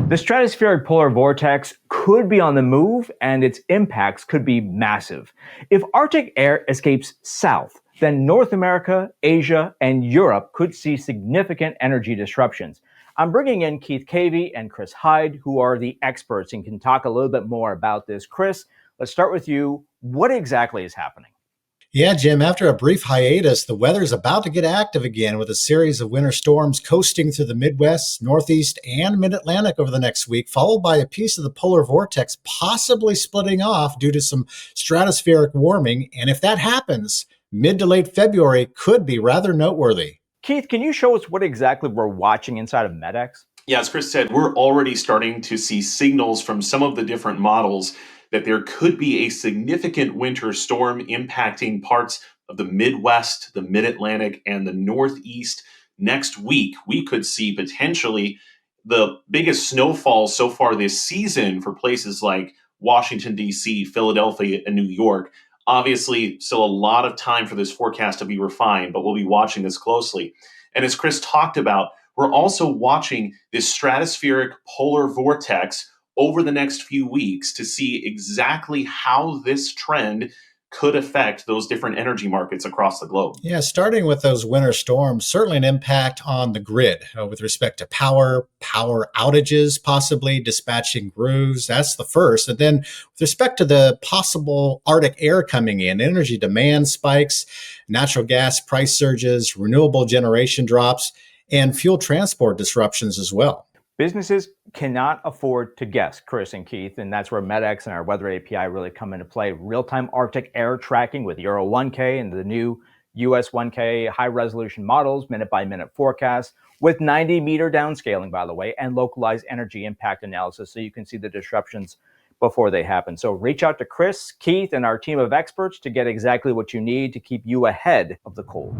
The stratospheric polar vortex could be on the move, and its impacts could be massive. If Arctic air escapes south, then North America, Asia, and Europe could see significant energy disruptions. I'm bringing in Keith Cavey and Chris Hyde, who are the experts and can talk a little bit more about this. Chris, let's start with you. What exactly is happening? Yeah, Jim, after a brief hiatus, the weather is about to get active again with a series of winter storms coasting through the Midwest, Northeast, and Mid-Atlantic over the next week, followed by a piece of the polar vortex possibly splitting off due to some stratospheric warming. And if that happens, mid to late February could be rather noteworthy. Keith, can you show us what exactly we're watching inside of MEDX? Yeah, as Chris said, we're already starting to see signals from some of the different models that there could be a significant winter storm impacting parts of the Midwest, the Mid-Atlantic, and the Northeast next week. We could see potentially the biggest snowfall so far this season for places like Washington, D.C., Philadelphia, and New York. Obviously, still a lot of time for this forecast to be refined, but we'll be watching this closely. And as Chris talked about, we're also watching this stratospheric polar vortex over the next few weeks to see exactly how this trend could affect those different energy markets across the globe. Yeah, starting with those winter storms, certainly an impact on the grid with respect to power outages, possibly dispatching crews. That's the first. And then with respect to the possible Arctic air coming in, energy demand spikes, natural gas price surges, renewable generation drops, and fuel transport disruptions as well. Businesses cannot afford to guess, Chris and Keith, and that's where MEDX and our weather API really come into play. Real-time Arctic air tracking with Euro 1K and the new US 1K high-resolution models, minute-by-minute forecasts, with 90-meter downscaling, by the way, and localized energy impact analysis so you can see the disruptions before they happen. So reach out to Chris, Keith, and our team of experts to get exactly what you need to keep you ahead of the cold.